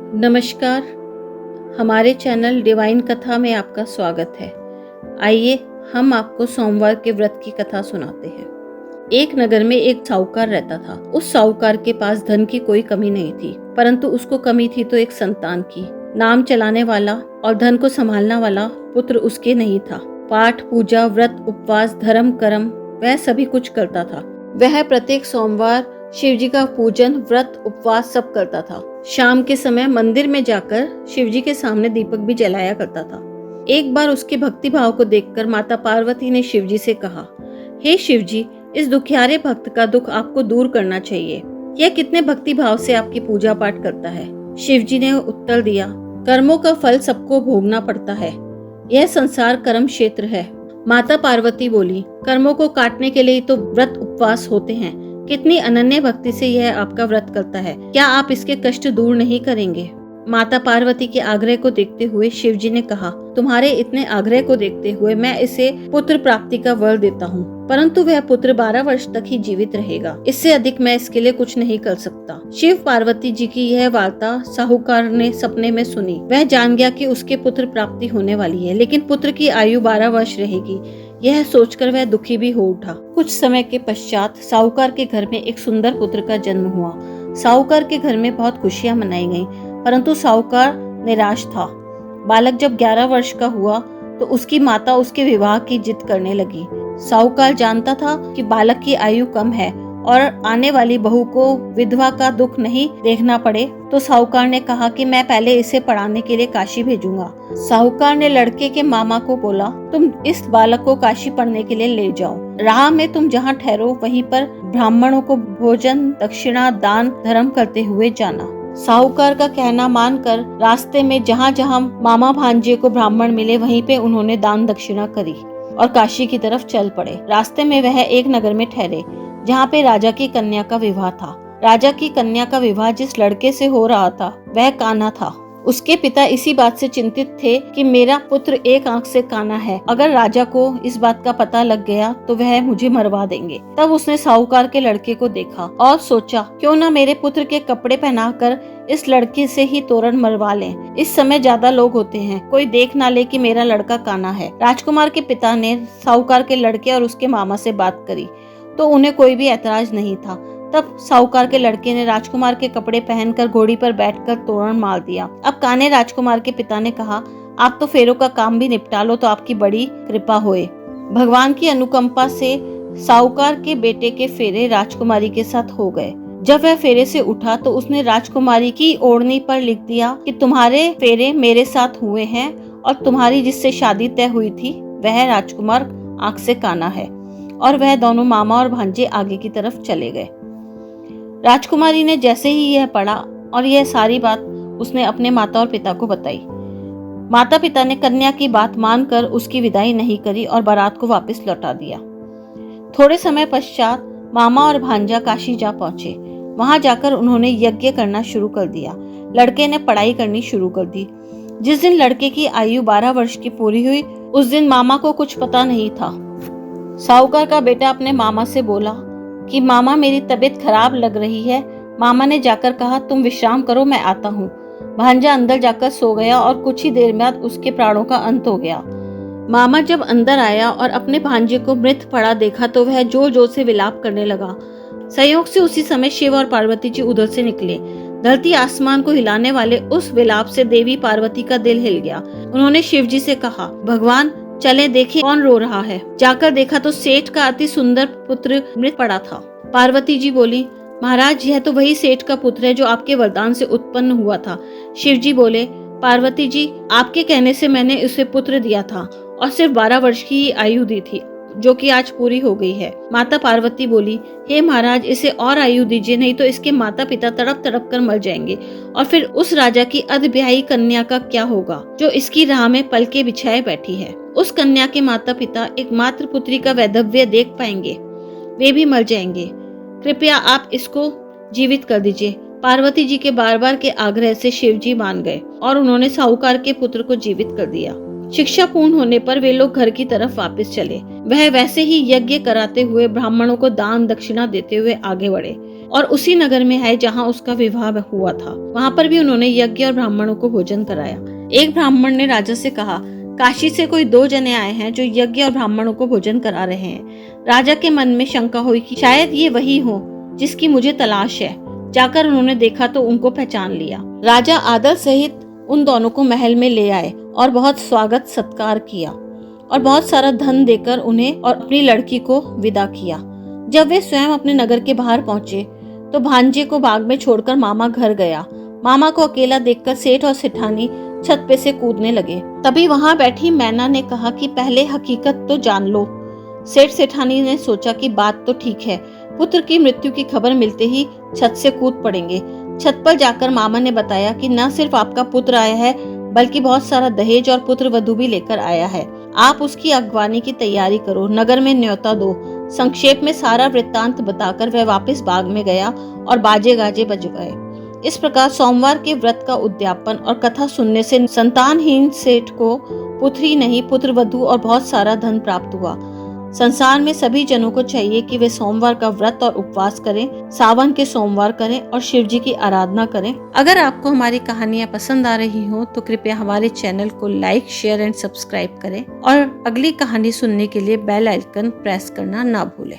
नमस्कार। हमारे channel divine कथा में आपका स्वागत है। आइए हम आपको सोमवार के व्रत की कथा सुनाते हैं। एक नगर में एक साहूकार रहता था। उस साहूकार के पास धन की कोई कमी नहीं थी, परंतु उसको कमी थी तो एक संतान की। नाम चलाने वाला और धन को संभालने वाला पुत्र उसके नहीं था। पाठ पूजा, व्रत, उपवास, धर्म कर्म वह सभी कुछ करता था। वह प्रत्येक सोमवार शिव जी का पूजन, व्रत, उपवास सब करता था। शाम के समय मंदिर में जाकर शिव जी के सामने दीपक भी जलाया करता था। एक बार उसके भक्ति भाव को देखकर माता पार्वती ने शिव जी से कहा, हे शिव जी, इस दुखियारे भक्त का दुख आपको दूर करना चाहिए। यह कितने भक्ति भाव से आपकी पूजा पाठ करता है। शिव जी ने उत्तर दिया, कर्मों का फल सबको भोगना पड़ता है। यह संसार कर्म क्षेत्र है। माता पार्वती बोली, कर्मों को काटने के लिए तो व्रत उपवास होते हैं। कितनी अनन्य भक्ति से यह आपका व्रत करता है, क्या आप इसके कष्ट दूर नहीं करेंगे? माता पार्वती के आग्रह को देखते हुए शिव जी ने कहा, तुम्हारे इतने आग्रह को देखते हुए मैं इसे पुत्र प्राप्ति का वर देता हूँ, परंतु वह पुत्र 12 वर्ष तक ही जीवित रहेगा। इससे अधिक मैं इसके लिए कुछ नहीं कर सकता। शिव पार्वती जी की यह वार्ता साहूकार ने सपने में सुनी। वह जान गया कि उसके पुत्र प्राप्ति होने वाली है, लेकिन पुत्र की आयु 12 वर्ष रहेगी। यह सोचकर वह दुखी भी हो उठा। कुछ समय के पश्चात साहूकार के घर में एक सुंदर पुत्र का जन्म हुआ। साहूकार के घर में बहुत खुशियां मनाई गईं, परंतु साहूकार निराश था। बालक जब 11 वर्ष का हुआ तो उसकी माता उसके विवाह की जिद करने लगी। साहूकार जानता था कि बालक की आयु कम है और आने वाली बहू को विधवा का दुख नहीं देखना पड़े, तो साहूकार ने कहा कि मैं पहले इसे पढ़ाने के लिए काशी भेजूंगा। साहूकार ने लड़के के मामा को बोला, तुम इस बालक को काशी पढ़ने के लिए ले जाओ। राह में तुम जहाँ ठहरो वहीं पर ब्राह्मणों को भोजन, दक्षिणा, दान धर्म करते हुए जाना। साहूकार का कहना मानकर रास्ते में जहाँ जहाँ मामा भांजे को ब्राह्मण मिले वहीं पे उन्होंने दान दक्षिणा करी और काशी की तरफ चल पड़े। रास्ते में वह एक नगर में ठहरे जहाँ पे राजा की कन्या का विवाह था। राजा की कन्या का विवाह जिस लड़के से हो रहा था वह कान्हा था। उसके पिता इसी बात से चिंतित थे कि मेरा पुत्र एक आंख से काना है, अगर राजा को इस बात का पता लग गया तो वह मुझे मरवा देंगे। तब उसने साहूकार के लड़के को देखा और सोचा, क्यों न मेरे पुत्र के कपड़े पहनाकर इस लड़के से ही तोरण मरवा लें। इस समय ज्यादा लोग होते हैं, कोई देख ना ले कि मेरा लड़का काना है। राजकुमार के पिता ने साहूकार के लड़के और उसके मामा से बात करी तो उन्हें कोई भी ऐतराज नहीं था। तब साहूकार के लड़के ने राजकुमार के कपड़े पहनकर घोड़ी पर बैठकर तोरण मार दिया। अब कान्हे राजकुमार के पिता ने कहा, आप तो फेरों का काम भी निपटा लो तो आपकी बड़ी कृपा होए। भगवान की अनुकंपा से साहूकार के बेटे के फेरे राजकुमारी के साथ हो गए। जब वह फेरे से उठा तो उसने राजकुमारी की ओढ़नी पर लिख दिया कि तुम्हारे फेरे मेरे साथ हुए हैं और तुम्हारी जिससे शादी तय हुई थी वह राजकुमार आंख से काना है। और वह दोनों मामा और भांजे आगे की तरफ चले गए। राजकुमारी ने जैसे ही यह पढ़ा और यह सारी बात उसने अपने माता और पिता को बताई। माता पिता ने कन्या की बात मानकर उसकी विदाई नहीं करी और बारात को वापस लौटा दिया। थोड़े समय पश्चात मामा और भांजा काशी जा पहुंचे। वहां जाकर उन्होंने यज्ञ करना शुरू कर दिया। लड़के ने पढ़ाई करनी शुरू कर दी। जिस दिन लड़के की आयु 12 वर्ष की पूरी हुई उस दिन मामा को कुछ पता नहीं था। साहूकार का बेटा अपने मामा से बोला कि मामा, मेरी तबीयत खराब लग रही है। मामा ने जाकर कहा, तुम विश्राम करो, मैं आता हूँ। भांजा अंदर जाकर सो गया और कुछ ही देर बाद उसके प्राणों का अंत हो गया। मामा जब अंदर आया और अपने भांजे को मृत पड़ा देखा तो वह जोर जोर से विलाप करने लगा। संयोग से उसी समय शिव और पार्वती जी उधर से निकले। धरती आसमान को हिलाने वाले उस विलाप से देवी पार्वती का दिल हिल गया। उन्होंने शिव जी से कहा, भगवान चले देखें कौन रो रहा है। जाकर देखा तो सेठ का अति सुंदर पुत्र मृत पड़ा था। पार्वती जी बोली, महाराज, यह तो वही सेठ का पुत्र है जो आपके वरदान से उत्पन्न हुआ था। शिव जी बोले, पार्वती जी, आपके कहने से मैंने उसे पुत्र दिया था और सिर्फ 12 वर्ष की ही आयु दी थी, जो कि आज पूरी हो गई है। माता पार्वती बोली, हे महाराज, इसे और आयु दीजिए, नहीं तो इसके माता पिता तड़प तड़प कर मर जाएंगे और फिर उस राजा की अधब्याही कन्या का क्या होगा जो इसकी राह में पलके बिछाए बैठी है। उस कन्या के माता पिता एकमात्र पुत्री का वैधव्य देख पाएंगे, वे भी मर जाएंगे। कृपया आप इसको जीवित कर दीजिए। पार्वती जी के बार बार के आग्रह से शिव जी मान गए और उन्होंने साहूकार के पुत्र को जीवित कर दिया। शिक्षा पूर्ण होने पर वे लोग घर की तरफ वापस चले। वह वैसे ही यज्ञ कराते हुए ब्राह्मणों को दान दक्षिणा देते हुए आगे बढ़े और उसी नगर में है जहाँ उसका विवाह हुआ था। वहाँ पर भी उन्होंने यज्ञ और ब्राह्मणों को भोजन कराया। एक ब्राह्मण ने राजा से कहा, काशी से कोई 2 जने आए हैं जो यज्ञ और ब्राह्मणों को भोजन करा रहे हैं। राजा के मन में शंका हुई कि शायद ये वही हो जिसकी मुझे तलाश है। जाकर उन्होंने देखा तो उनको पहचान लिया। राजा आदर सहित उन दोनों को महल में ले आए और बहुत स्वागत सत्कार किया और बहुत सारा धन देकर उन्हें और अपनी लड़की को विदा किया। जब वे स्वयं अपने नगर के बाहर पहुंचे तो भांजे को बाग में छोड़कर मामा घर गया। मामा को अकेला देखकर सेठ और सेठानी छत पे से कूदने लगे। तभी वहां बैठी मैना ने कहा कि पहले हकीकत तो जान लो। सेठ सेठानी ने सोचा कि बात तो ठीक है, पुत्र की मृत्यु की खबर मिलते ही छत से कूद पड़ेंगे। छत पर जाकर मामा ने बताया कि न सिर्फ आपका पुत्र आया है बल्कि बहुत सारा दहेज और पुत्र वधू भी लेकर आया है। आप उसकी अगवानी की तैयारी करो, नगर में न्योता दो। संक्षेप में सारा वृत्तांत बताकर वह वापस बाग में गया और बाजे गाजे बजवाए। इस प्रकार सोमवार के व्रत का उद्यापन और कथा सुनने से संतानहीन सेठ को पुत्र ही नहीं पुत्र वधू और बहुत सारा धन प्राप्त हुआ। संसार में सभी जनों को चाहिए कि वे सोमवार का व्रत और उपवास करें, सावन के सोमवार करें और शिव जी की आराधना करें। अगर आपको हमारी कहानियाँ पसंद आ रही हो तो कृपया हमारे चैनल को लाइक, शेयर एंड सब्सक्राइब करें और अगली कहानी सुनने के लिए बेल आइकन प्रेस करना ना भूलें।